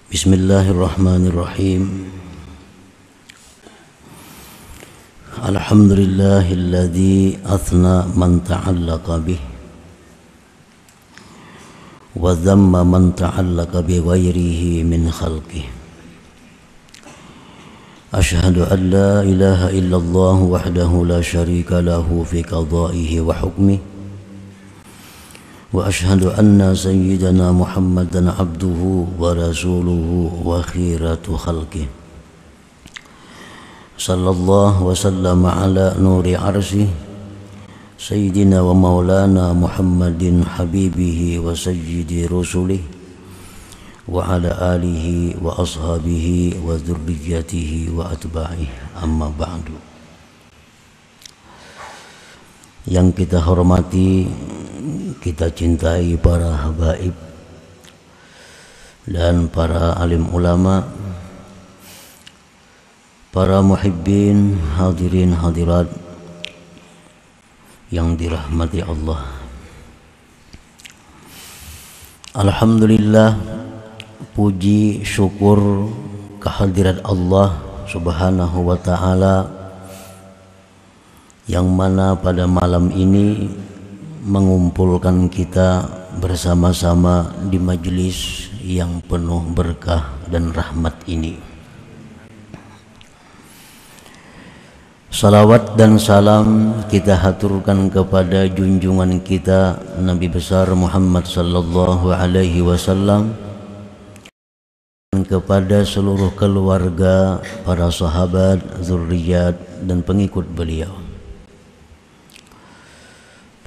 Bismillahirrahmanirrahim. Alhamdulillahilladzi athna man ta'allaqa bih wa dhamma man ta'allaqa bi ghairihi min khalqih. Ashhadu an la ilaha illallah wahdahu la syarika lahu fi qada'ihi wa hukmihi. Wa ashhadu anna sayyidana Muhammadan abduhu wa rasuluhu wa khiratu khalqih. Sallallahu wa sallama ala nuri arsyih sayyidina wa maulana Muhammadin habibihi wa sayyidi rusulih wa ala alihi wa ashabihi wa dzurriyyatihi wa atba'ih, amma ba'du. Yang kita hormati, kita cintai para habaib dan para alim ulama, para muhibbin, hadirin hadirat yang dirahmati Allah. Alhamdulillah, puji syukur kehadirat Allah Subhanahu wa ta'ala, yang mana pada malam ini mengumpulkan kita bersama-sama di majelis yang penuh berkah dan rahmat ini. Salawat dan salam kita haturkan kepada junjungan kita Nabi besar Muhammad sallallahu alaihi wasallam, dan kepada seluruh keluarga, para sahabat, zurriyat dan pengikut beliau.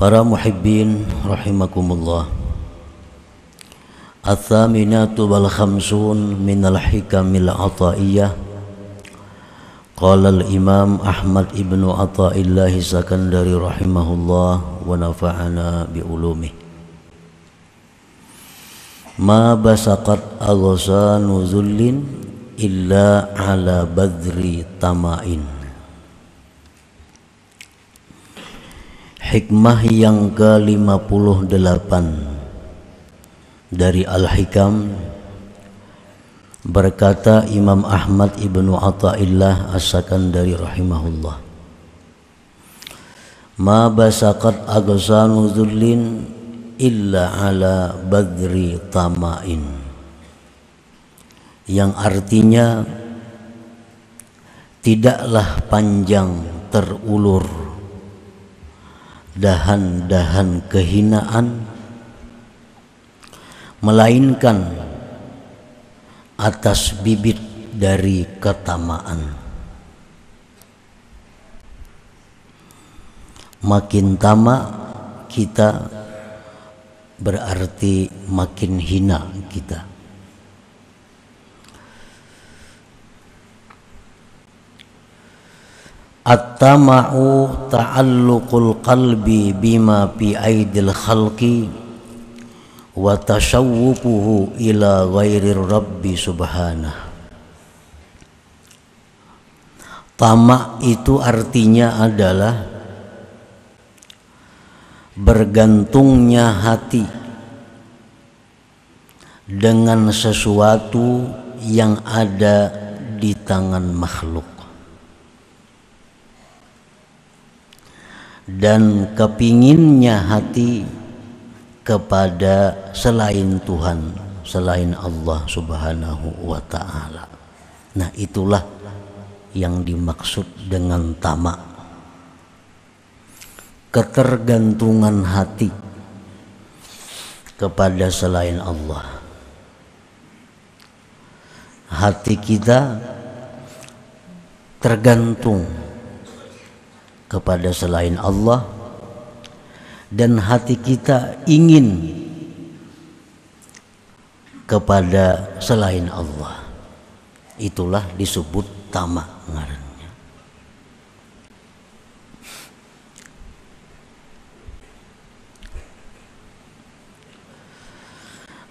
Para muhibbin rahimakumullah, Ats-tsaminatu wal khamsun minal hikamil ataiyah. Qala al-Imam Ahmad ibnu Athaillah Sakandari rahimahullah wa nafa'ana bi ulumih. Ma basaqat aghsanu zullin illa ala badri tama'in. Hikmah yang ke-58 dari Al-Hikam, berkata Imam Ahmad ibnu Athaillah As-Sakandari rahimahullah, ma basaqat aghsanu dhullin illa ala badri tama'in, yang artinya tidaklah panjang terulur dahan-dahan kehinaan, melainkan atas bibit dari ketamaan. Makin tamak kita berarti makin hina kita. At-tama'u ta'alluqul qalbi bima fi aidil khalqi wa tashawwufuhu ila ghairir rabbi subhanah. Tamak itu artinya adalah bergantungnya hati dengan sesuatu yang ada di tangan makhluk, dan kepinginnya hati kepada selain Tuhan, selain Allah Subhanahu wa ta'ala. Nah, itulah yang dimaksud dengan tamak, ketergantungan hati kepada selain Allah. Hati kita tergantung kepada selain Allah, dan hati kita ingin kepada selain Allah. Itulah disebut tamak ngarannya.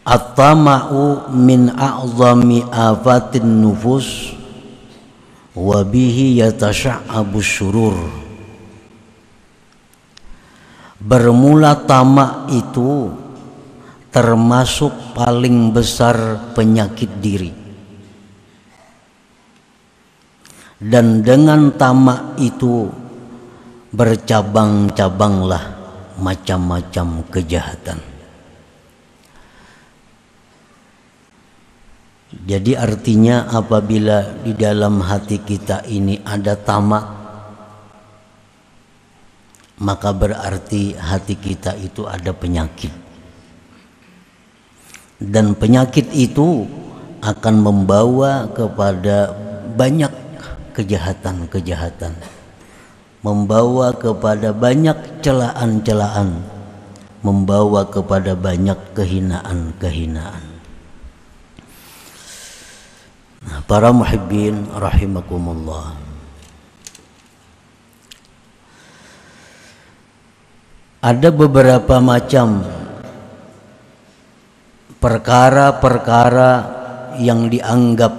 At-tama'u min a'zami afatin nufus wa bihi yatasha'abu syurur. Bermula tamak itu termasuk paling besar penyakit diri. dan dengan tamak itu bercabang-cabanglah macam-macam kejahatan. Jadi artinya apabila di dalam hati kita ini ada tamak, maka berarti hati kita itu ada penyakit. Dan penyakit itu akan membawa kepada banyak kejahatan-kejahatan, membawa kepada banyak celaan-celaan, membawa kepada banyak kehinaan-kehinaan. Nah, para muhibbin rahimakumullah, ada beberapa macam perkara-perkara yang dianggap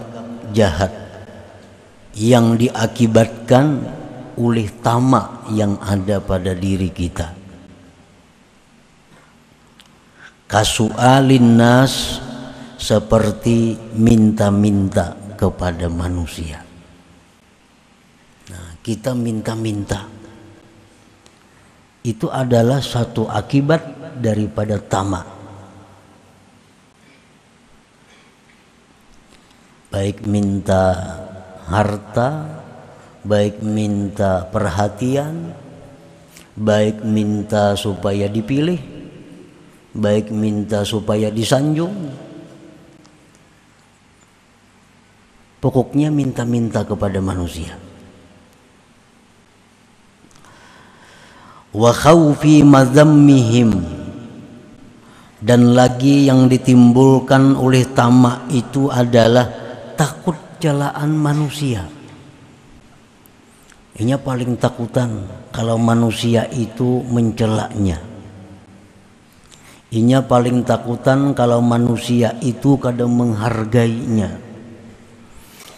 jahat, yang diakibatkan oleh tamak yang ada pada diri kita. Kasu'alin nas, seperti minta-minta kepada manusia. Nah, kita minta-minta itu adalah satu akibat daripada tamak. Baik minta harta, baik minta perhatian, baik minta supaya dipilih, baik minta supaya disanjung. Pokoknya minta-minta kepada manusia. Wa khawfi madzammihim, dan lagi yang ditimbulkan oleh tamak itu adalah takut celaan manusia. Ini paling takutan kalau manusia itu mencelaknya. Ini paling takutan kalau manusia itu kadang menghargainya.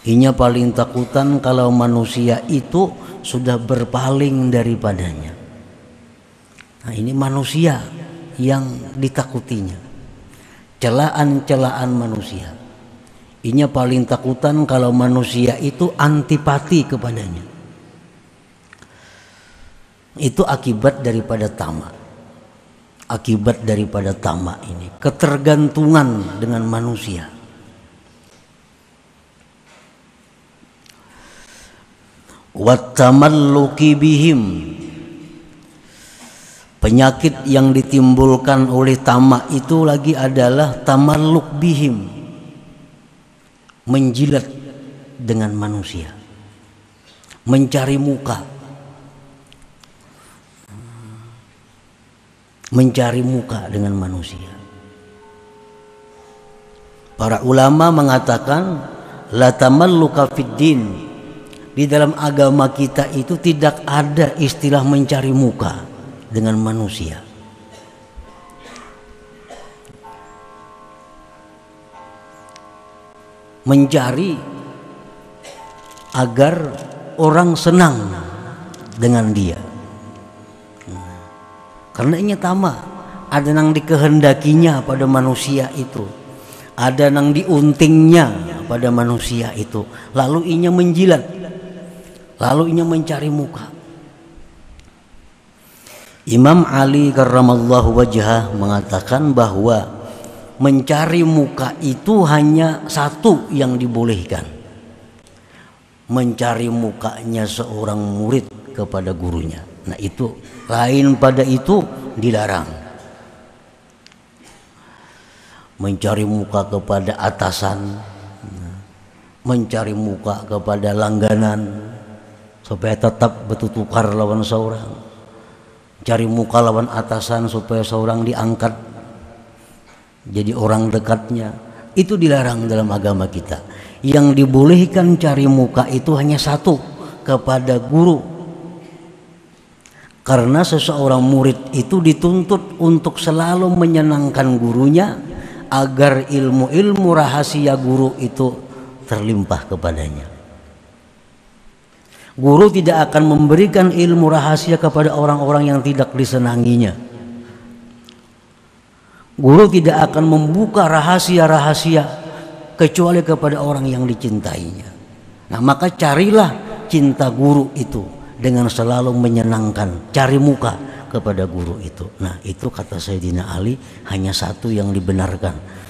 Ini paling takutan kalau manusia itu sudah berpaling daripadanya. Nah, ini manusia yang ditakutinya, celaan-celaan manusia. Ini paling takutan kalau manusia itu antipati kepadanya. Itu akibat daripada tamak. Akibat daripada tamak ini, ketergantungan dengan manusia. Wattamalluki bihim, penyakit yang ditimbulkan oleh tamak itu lagi adalah tamalluk bihim, menjilat dengan manusia, mencari muka, mencari muka dengan manusia. Para ulama mengatakan la tamalluka fid din, di dalam agama kita itu tidak ada istilah mencari muka dengan manusia. Mencari agar orang senang dengan dia. Karena ini tamak, ada yang dikehendakinya pada manusia itu, ada yang diuntingnya pada manusia itu, lalu inya menjilat, lalu inya mencari muka. Imam Ali karramallahu wajhah mengatakan bahwa mencari muka itu hanya satu yang dibolehkan, mencari mukanya seorang murid kepada gurunya. Nah itu, lain pada itu dilarang. Mencari muka kepada atasan, mencari muka kepada langganan supaya tetap bertukar lawan seorang, cari muka lawan atasan supaya seorang diangkat jadi orang dekatnya, itu dilarang dalam agama kita. Yang dibolehkan cari muka itu hanya satu, kepada guru. Karena seseorang murid itu dituntut untuk selalu menyenangkan gurunya agar ilmu-ilmu rahasia guru itu terlimpah kepadanya. Guru tidak akan memberikan ilmu rahasia kepada orang-orang yang tidak disenanginya. Guru tidak akan membuka rahasia-rahasia kecuali kepada orang yang dicintainya. Nah, maka carilah cinta guru itu dengan selalu menyenangkan, cari muka kepada guru itu. Nah, itu kata Sayyidina Ali hanya satu yang dibenarkan.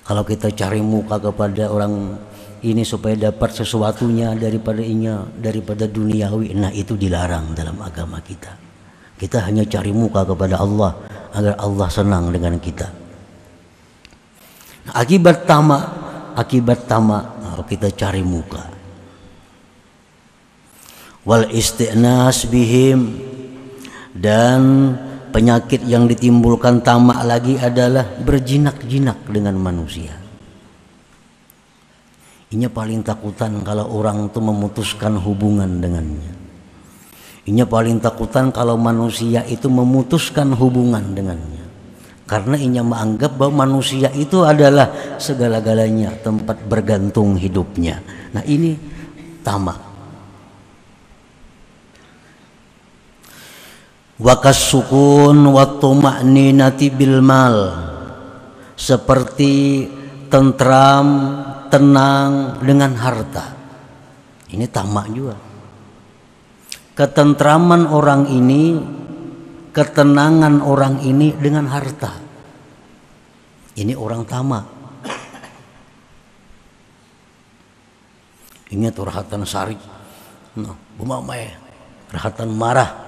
Kalau kita cari muka kepada orang ini supaya dapat sesuatunya daripada duniawi, nah itu dilarang dalam agama kita. Kita hanya cari muka kepada Allah agar Allah senang dengan kita. Nah, akibat tamak kita cari muka. Wal isti'nas bihim, dan penyakit yang ditimbulkan tamak lagi adalah berjinak-jinak dengan manusia. Ini paling takutan kalau orang itu memutuskan hubungan dengannya. Ini paling takutan kalau manusia itu memutuskan hubungan dengannya. Karena inya menganggap bahwa manusia itu adalah segala-galanya, tempat bergantung hidupnya. Nah, ini tamak. Wakas sukun wa tuma'ninati bil mal, seperti tentram, tenang dengan harta. Ini tamak juga. Ketentraman orang ini, ketenangan orang ini dengan harta. Ini orang tamak. Ingat rahatan sari, bumamai, rahatan marah.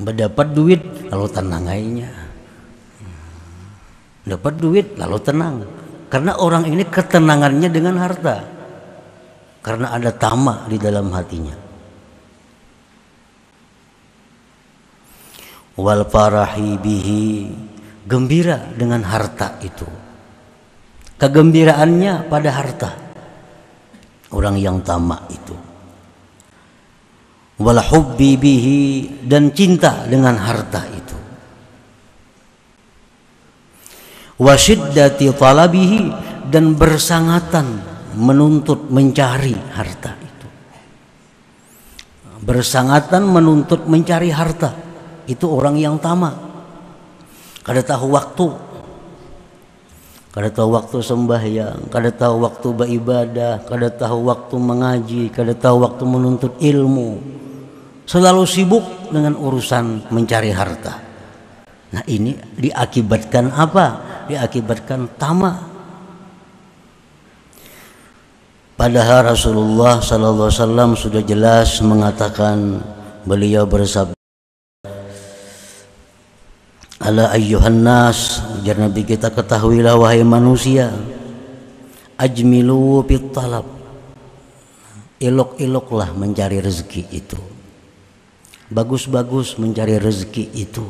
Mendapat duit lalu tenang aja. Dapat duit lalu tenang. Karena orang ini ketenangannya dengan harta. Karena ada tamak di dalam hatinya. Wal farahi bihi, gembira dengan harta itu. Kegembiraannya pada harta. Orang yang tamak itu. Wal hubbi bihi, dan cinta dengan harta itu. Wa syiddati talabihi, dan bersangatan menuntut mencari harta itu. Bersangatan menuntut mencari harta itu orang yang tamak. Kada tahu waktu, kada tahu waktu sembahyang, kada tahu waktu beribadah, kada tahu waktu mengaji, kada tahu waktu menuntut ilmu. Selalu sibuk dengan urusan mencari harta. Nah, ini diakibatkan apa? Diakibatkan tamak. Padahal Rasulullah sallallahu alaihi wasallam sudah jelas mengatakan, beliau bersabda, ala ayyuhan nas, ujar Nabi kita, ketahuilah wahai manusia, ajmilu fit talab, elok-eloklah mencari rezeki itu. Bagus-bagus mencari rezeki itu.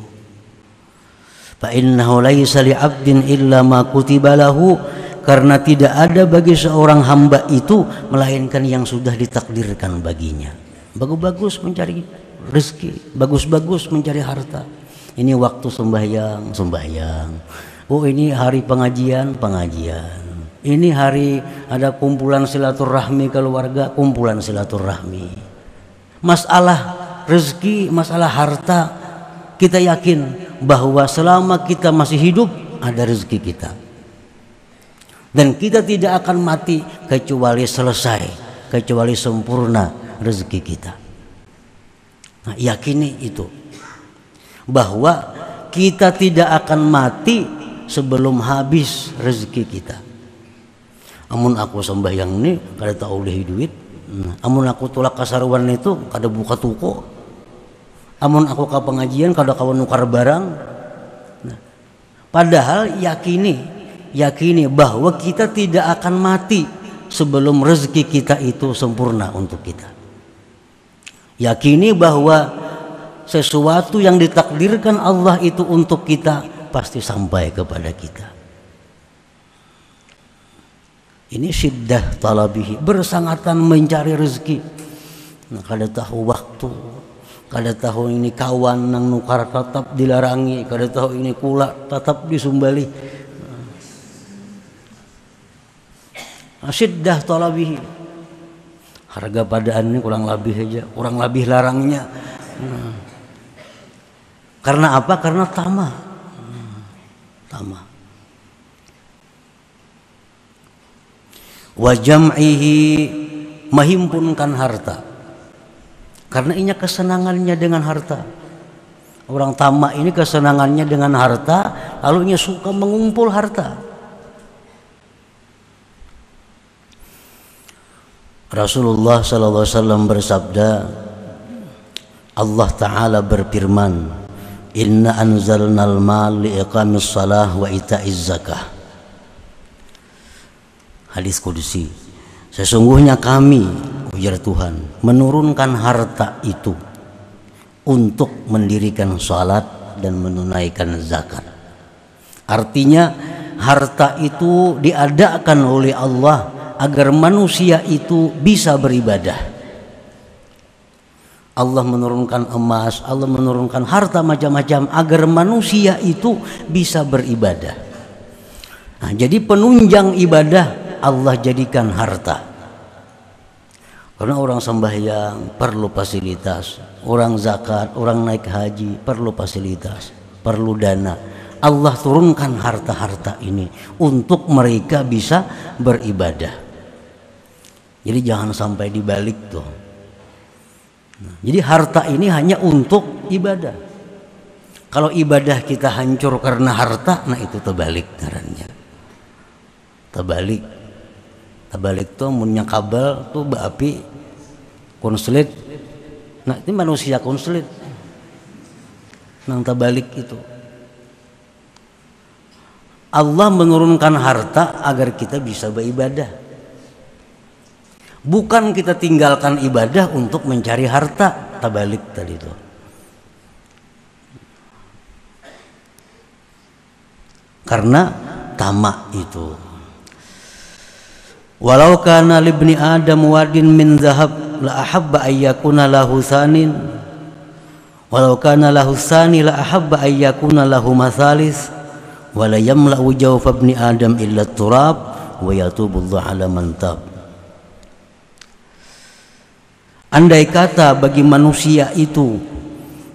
Fa innahu laisa li 'abdin illa ma kutiba lahu, karena tidak ada bagi seorang hamba itu melainkan yang sudah ditakdirkan baginya. Bagus-bagus mencari rezeki, bagus-bagus mencari harta. Ini waktu sembahyang. Oh, ini hari pengajian. Ini hari ada kumpulan silaturahmi keluarga, kumpulan silaturahmi. Masalah rezeki, masalah harta, kita yakin bahwa selama kita masih hidup ada rezeki kita. Dan kita tidak akan mati kecuali selesai, kecuali sempurna rezeki kita. Nah, yakini itu, bahwa kita tidak akan mati sebelum habis rezeki kita. Amun aku sembahyang ini kada tahu oleh duit, amun aku tulak kasaruan itu kada buka toko, amun aku ke pengajian kada kawan nukar barang. Nah, padahal yakini bahwa kita tidak akan mati sebelum rezeki kita itu sempurna untuk kita. Yakini bahwa sesuatu yang ditakdirkan Allah itu untuk kita pasti sampai kepada kita. Ini syiddah talabihi, bersangatan mencari rezeki. Nah, kada tahu waktu, kada tahu ini kawan nang nukar tetap dilarangi, kada tahu ini kula tetap disumbali. Syiddah talabihi, harga padaan ini kurang lebih aja, kurang lebih larangnya. Karena apa? Karena tamak. Wa jam'ihi menghimpunkan harta. Karena ini kesenangannya dengan harta. Orang tamak ini kesenangannya dengan harta, lalu ia suka mengumpul harta. Rasulullah SAW bersabda, Allah Ta'ala berfirman, Inna anzalnal mal liiqamis salah wa ita'iz zakah. Hadis kudusi, sesungguhnya kami, ujar Tuhan, menurunkan harta itu untuk mendirikan salat dan menunaikan zakat. Artinya harta itu diadakan oleh Allah agar manusia itu bisa beribadah. Allah menurunkan emas, Allah menurunkan harta macam-macam agar manusia itu bisa beribadah. Nah, jadi penunjang ibadah Allah jadikan harta. Karena orang sembahyang perlu fasilitas, orang zakat, orang naik haji perlu fasilitas, perlu dana. Allah turunkan harta-harta ini untuk mereka bisa beribadah. Jadi jangan sampai dibalik tuh. Jadi harta ini hanya untuk ibadah. Kalau ibadah kita hancur karena harta, nah itu terbalik ngarannya. Terbalik. Terbalik tuh punya kabel tuh api konslet. Nah ini manusia konslet. Nang terbalik itu. Allah menurunkan harta agar kita bisa beribadah. Bukan kita tinggalkan ibadah untuk mencari harta. Terbalik tadi itu. Karena tamak itu. Walau kana libni Adam wadin min zahab la ahabba ayyakuna lahu thanin. Walau kana lahu thani la ahabba ayyakuna lahu mathalis. Wa la yamla'u jawfa ibni Adam illa turab wa yatubullahu ala man tab. Andai kata bagi manusia itu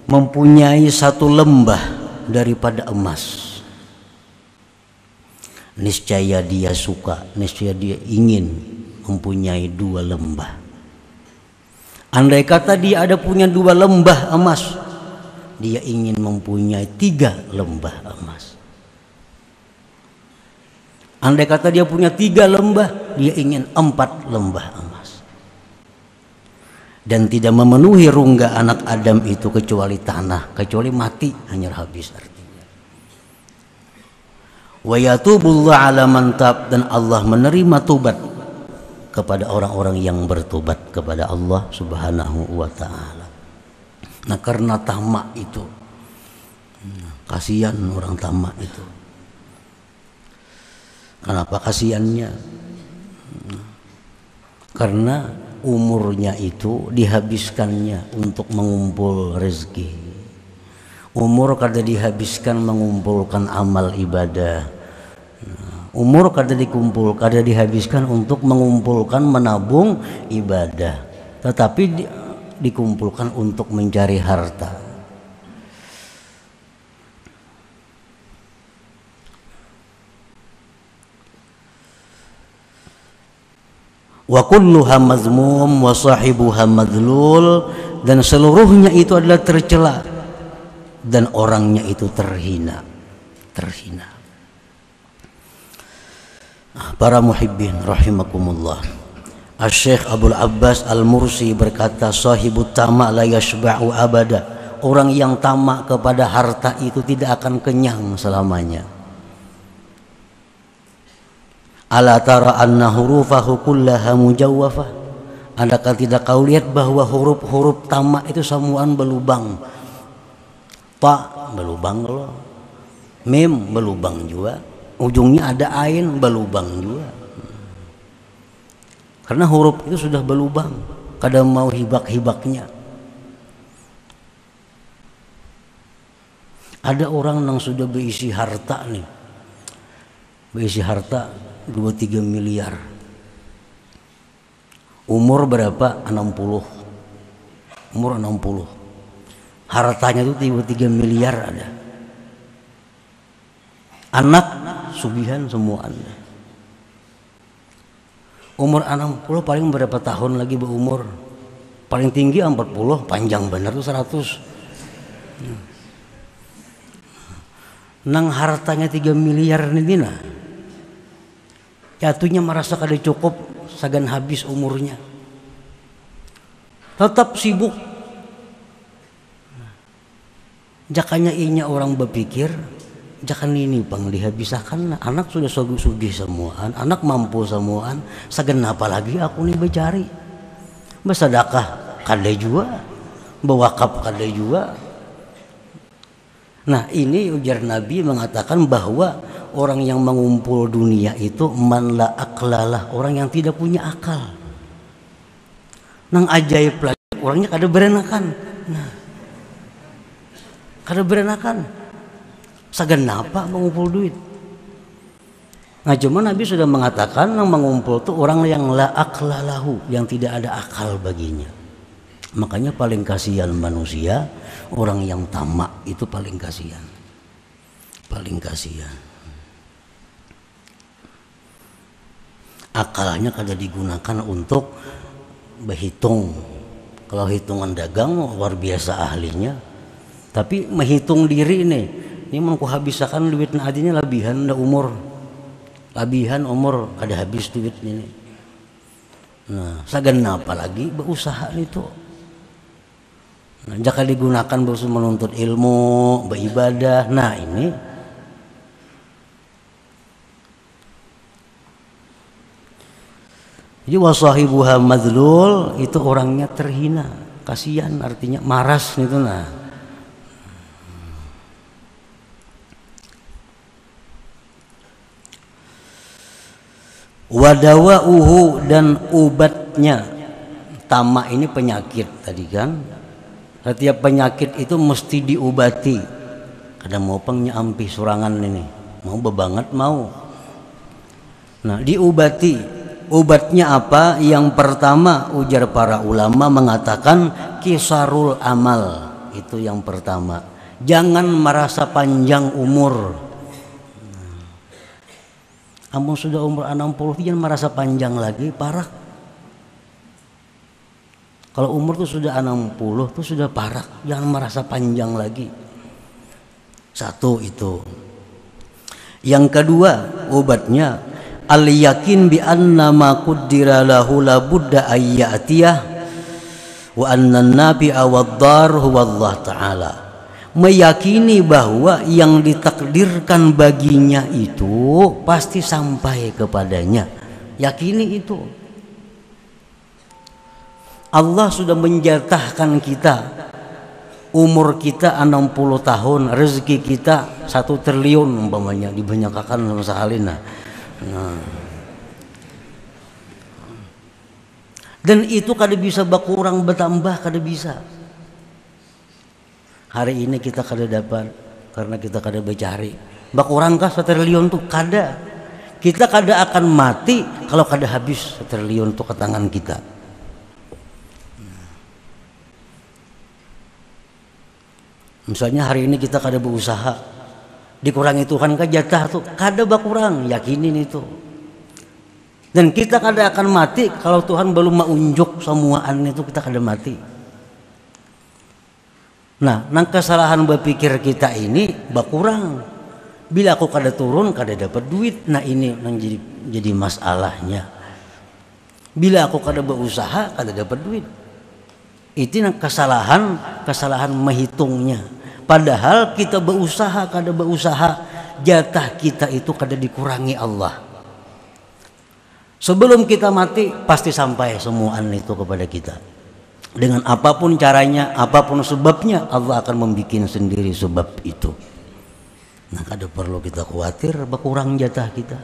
mempunyai satu lembah daripada emas, niscaya dia suka, niscaya dia ingin mempunyai 2 lembah. Andai kata dia ada punya 2 lembah emas, dia ingin mempunyai 3 lembah emas. Andai kata dia punya 3 lembah, dia ingin 4 lembah emas. Dan tidak memenuhi rungga anak Adam itu kecuali tanah, kecuali mati, hanya habis artinya. Wa yatubullahu ala man tab, dan Allah menerima tobat kepada orang-orang yang bertobat kepada Allah Subhanahu wa taala. Nah, karena tamak itu, kasihan orang tamak itu. Kenapa kasihannya? Karena umurnya itu dihabiskannya untuk mengumpul rezeki. Umur kada dihabiskan mengumpulkan amal ibadah. Umur kada dihabiskan untuk mengumpulkan menabung ibadah, tetapi dikumpulkan untuk mencari harta. Wa kulluha mazmum wa sahibuha madlul, dan seluruhnya itu adalah tercela dan orangnya itu terhina. Para muhibbin rahimakumullah, Asy-Syaikh Abdul Abbas Al-Mursi berkata, sahibut tamak la yashba'u abada. Orang yang tamak kepada harta itu tidak akan kenyang selamanya. Ala tara anna hurufahu kullaha mujawwafah. Adakah tidak kau lihat bahwa huruf-huruf tamak itu semuaan berlubang? Ta berlubang loh. Mim berlubang juga. Ujungnya ada ain berlubang juga. Karena huruf itu sudah berlubang. Kadang mau hibak-hibaknya. Ada orang yang sudah berisi harta nih. Berisi harta 2-3 miliar. Umur berapa? 60. Umur 60. Hartanya itu 3 miliar ada. Anak sugihan semua ada. Umur 60 paling berapa tahun lagi berumur? Paling tinggi 40, panjang bener tuh 100. Nang hartanya 3 miliar nih dina. Jatuhnya merasa kada cukup, sagan habis umurnya. Tetap sibuk. Jakanya inya orang berpikir, jakan ini pang dihabiskan, anak sudah sugih semuaan, anak mampu semuaan, sagan apa lagi aku nih bercari. Bersedekah kada juga, berwakaf kada juga. Nah ini ujar Nabi mengatakan bahwa orang yang mengumpul dunia itu man la aklalah, orang yang tidak punya akal. Nang ajaib lagi orangnya kada berenakan. Nah, kada berenakan. Sagan apa mengumpul duit? Nah cuma Nabi sudah mengatakan yang mengumpul itu orang yang la aklalahu, yang tidak ada akal baginya. Makanya paling kasihan manusia orang yang tamak, itu paling kasihan. Paling kasihan. Akalnya kada digunakan untuk berhitung. Kalau hitungan dagang luar biasa ahlinya. Tapi menghitung diri ini mau habiskan duit adinya labihan dah umur. Labihan umur kada habis duit ini. Nah, sagan apa lagi berusaha itu. Nah, jika digunakan berusaha menuntut ilmu, beribadah. Nah, ini jadi wasahibuha madlul, itu orangnya terhina, kasihan, artinya maras itu. Nah, wadawauhu, dan obatnya. Tamak ini penyakit tadi kan. Setiap penyakit itu mesti diobati. Kadang mau pengnya ampi surangan ini, mau bebanget mau. Nah diobati. Obatnya apa? Yang pertama ujar para ulama mengatakan kisarul amal. Itu yang pertama. Jangan merasa panjang umur. Amun sudah umur 60 jangan merasa panjang lagi, parah. Kalau umur tuh sudah 60 tuh sudah parah, jangan merasa panjang lagi. Satu itu. Yang kedua obatnya al yakin bi anna ma qaddara lahu la budda ayyatiyah wa anna an-nabi'a wad-dar huwa Allah taala. Meyakini bahwa yang ditakdirkan baginya itu pasti sampai kepadanya. Yakini itu. Allah sudah menjatahkan kita umur kita 60 tahun, rezeki kita 1 triliun umpamanya dibanyakakan sama sahalina. Nah. Dan itu kada bisa berkurang bertambah, kada bisa. Hari ini kita kada dapat karena kita kada bercari. Berkurangkah 1 triliun tuh kada. Kita kada akan mati kalau kada habis 1 triliun tuh ke tangan kita. Misalnya hari ini kita kada berusaha, dikurangi Tuhan ke jatah tuh kada berkurang, yakinin itu. Dan kita kada akan mati kalau Tuhan belum menunjuk semuaan itu, kita kada mati. Nah, nang kesalahan berpikir kita ini berkurang. Bila aku kada turun, kada dapat duit. Nah ini nang jadi masalahnya. Bila aku kada berusaha, kada dapat duit. Itu nang kesalahan menghitungnya. Padahal kita berusaha, kada berusaha, jatah kita itu kada dikurangi Allah. Sebelum kita mati pasti sampai semuaan itu kepada kita. Dengan apapun caranya, apapun sebabnya, Allah akan membuat sendiri sebab itu. Nah, kada perlu kita khawatir berkurang jatah kita.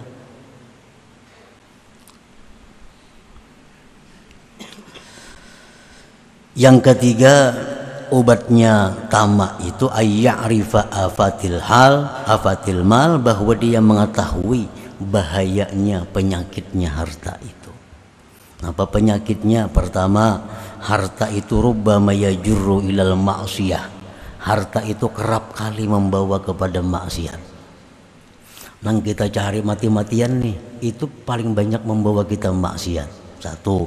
Yang ketiga, obatnya tamak itu ayya'rifa afatil mal, bahwa dia mengetahui bahayanya, penyakitnya harta itu. Apa penyakitnya? Pertama, harta itu rubbama yajurru ilal ma'siyah. Harta itu kerap kali membawa kepada maksiat. Nang kita cari mati-matian nih, itu paling banyak membawa kita maksiat. Satu.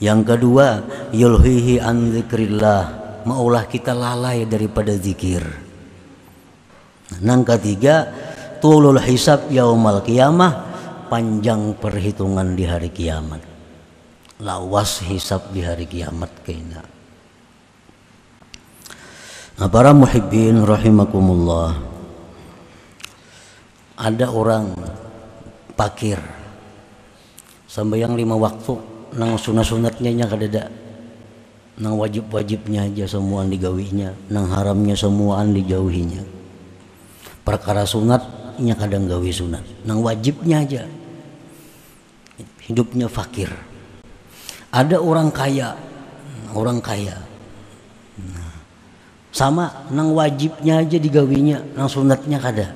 Yang kedua, yulhihi an dzikrillah, maulah kita lalai daripada zikir. Nang ketiga, tulul hisab yaumal qiyamah, panjang perhitungan di hari kiamat. Lawas hisab di hari kiamat kayaknya. Nah, para muhibbin rahimakumullah, ada orang pakir sembahyang 5 waktu, nang sunat-sunatnya nya kadada, nang wajib-wajibnya aja semuaan digawinya, nang haramnya semuaan dijauhinya. Perkara sunatnya kadang gawi sunat, nang wajibnya aja hidupnya fakir. Ada orang kaya sama nang wajibnya aja digawinya, nang sunatnya kada.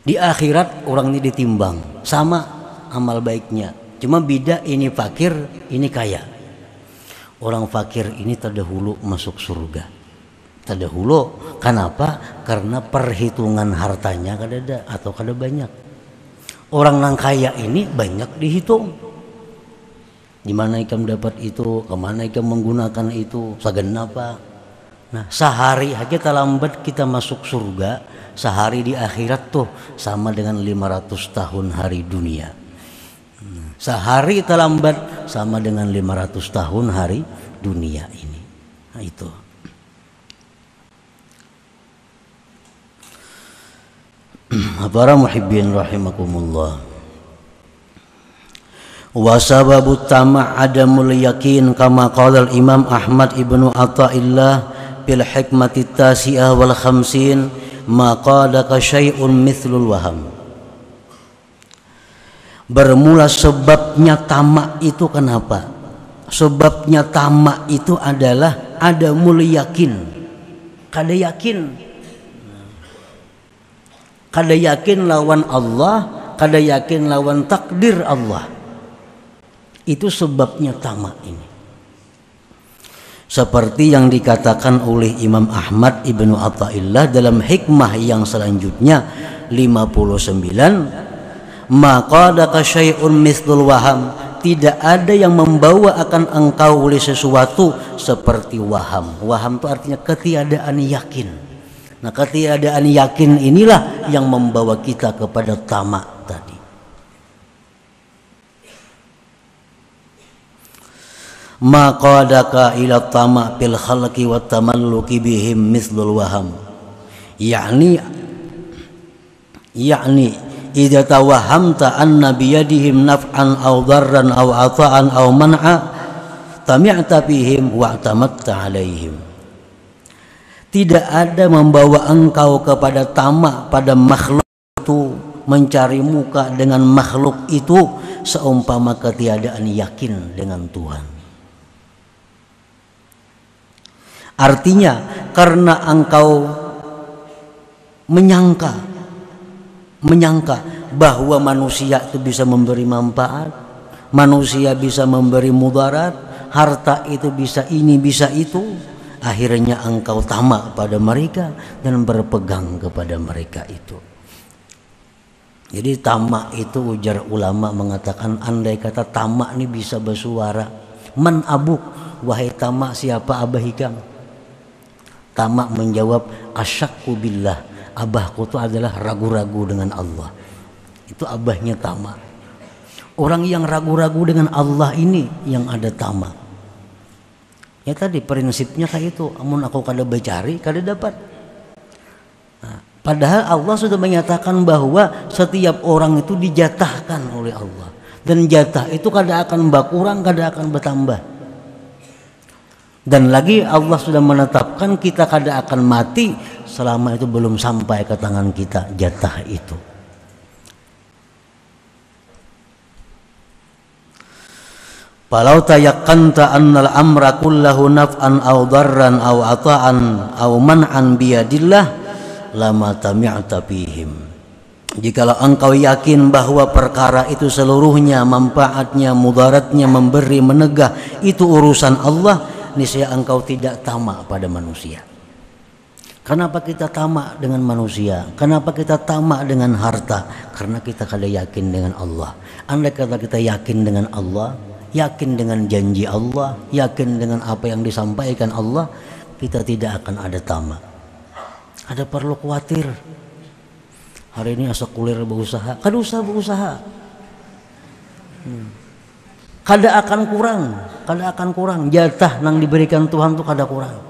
Di akhirat orang ini ditimbang sama amal baiknya, cuma beda, ini fakir, ini kaya. Orang fakir ini terdahulu masuk surga, terdahulu. Kenapa? Karena perhitungan hartanya kada ada atau kada banyak. Orang nang kaya ini banyak dihitung, di mana ikam dapat itu, kemana ikam menggunakan itu, segenapa. Nah, sehari aja terlambat kita masuk surga, sehari di akhirat tuh sama dengan 500 tahun hari dunia. Sehari terlambat sama dengan 500 tahun hari dunia ini. Nah, itu. Para muhibbin rahimakumullah. Wa sababu tama' adamul yakin kama qala al-Imam Ahmad ibnu Athaillah fil hikmati tasi'ah wal khamsin ma qadaka syai'un mithlul waham. Bermula sebabnya tamak itu kenapa? Sebabnya tamak itu adalah adamul yakin. Kada yakin lawan Allah, kada yakin lawan takdir Allah. Itu sebabnya tamak ini. Seperti yang dikatakan oleh Imam Ahmad ibnu Athaillah dalam hikmah yang selanjutnya 59, maqadaka syai'un mithlul waham, tidak ada yang membawa akan engkau oleh sesuatu seperti waham. Waham itu artinya ketiadaan yakin. Nah, ketiadaan yakin inilah yang membawa kita kepada tamak tadi. Maqadaka ila tama' fil khalqi wa tamalluki bihim mithlul waham. Yani idza tawahamta anna biyadihim naf'an aw darran aw ata'an aw man'a tami'ta bihim wa tamatta alaihim. Tidak ada membawa engkau kepada tamak pada makhluk itu, mencari muka dengan makhluk itu seumpama ketiadaan yakin dengan Tuhan. Artinya karena engkau menyangka bahwa manusia itu bisa memberi manfaat, manusia bisa memberi mudarat, harta itu bisa ini bisa itu, akhirnya engkau tamak pada mereka dan berpegang kepada mereka itu. Jadi tamak itu, ujar ulama mengatakan, andai kata tamak ini bisa bersuara, man abuk, wahai tamak siapa abah hikam? Tamak menjawab, asyakku billah, abahku itu adalah ragu-ragu dengan Allah. Itu abahnya tamak. Orang yang ragu-ragu dengan Allah ini yang ada tamak. Ya tadi prinsipnya kayak itu, amun aku kada becari kada dapat. Nah, padahal Allah sudah menyatakan bahwa setiap orang itu dijatahkan oleh Allah, dan jatah itu kada akan berkurang, kada akan bertambah. Dan lagi Allah sudah menetapkan kita kada akan mati selama itu belum sampai ke tangan kita jatah itu. Falau tayaqqanta annal amra kullahu naf'an aw darran aw ata'an aw man'an biyadillah lama tami'ta fihim. Jikalau engkau yakin bahwa perkara itu seluruhnya manfaatnya, mudaratnya, memberi, menegah itu urusan Allah, niscaya engkau tidak tamak pada manusia. Kenapa kita tamak dengan manusia? Kenapa kita tamak dengan harta? Karena kita kada yakin dengan Allah. Andai kata kita yakin dengan Allah, yakin dengan janji Allah, yakin dengan apa yang disampaikan Allah, kita tidak akan ada tamak. Ada perlu khawatir. Hari ini asa kulir berusaha, kada usah berusaha. Kada akan kurang. Jatah nang diberikan Tuhan tuh kada kurang.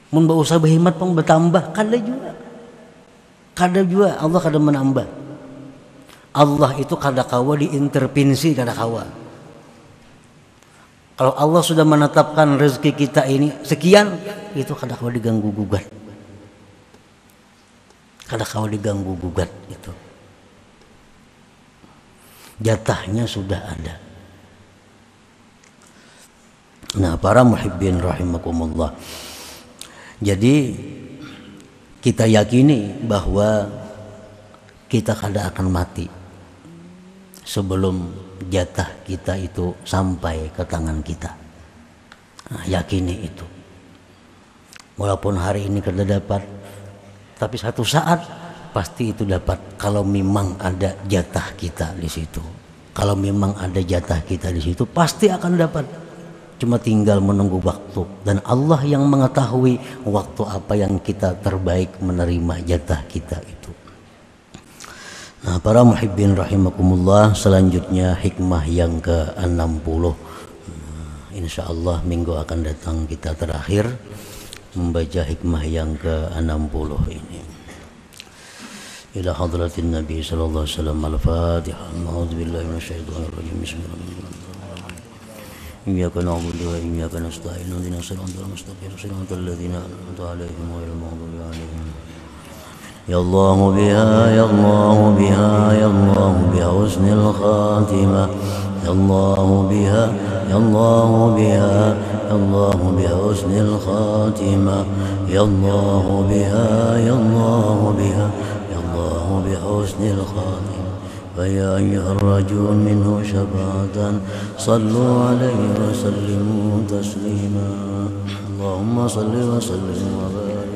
Mun berusaha berhemat pun bertambah, kada juga Allah kada menambah. Allah itu kada kawa diintervensi, kada kawa. Kalau Allah sudah menetapkan rezeki kita ini sekian, itu kada kawa diganggu gugat. Itu. Jatahnya sudah ada. Nah, para muhibbin rahimakumullah. Jadi kita yakini bahwa kita kada akan mati sebelum jatah kita itu sampai ke tangan kita. Nah, yakini itu. Walaupun hari ini kada dapat, tapi satu saat pasti itu dapat kalau memang ada jatah kita di situ. Kalau memang ada jatah kita di situ pasti akan dapat. Cuma tinggal menunggu waktu, dan Allah yang mengetahui waktu apa yang kita terbaik menerima jatah kita itu. Nah, para muhibbin rahimakumullah, selanjutnya hikmah yang ke-60. Insyaallah minggu akan datang kita terakhir membaca hikmah yang ke-60 ini. Ila hadratin Nabi sallallahu alaihi wasallam. Al-Fatihah. A'udzubillahi minasyaitonir rajim. Bismillahirrahmanirrahim. إياك نعبد وإياك نستعين اهدنا الصراط المستقيم صراط الذين أنعمت عليهم غير المغضوب عليهم يا الله بها يا الله بها يا الله بحسن الخاتمة يا الله بها يا الله بها يا الله بحسن الخاتمة يا الله بها يا الله بها يا الله بحسن الخاتمة فيا أيها الرجل منه شفاعة صلوا عليه وسلموا تسليما اللهم صل وسلم وبارك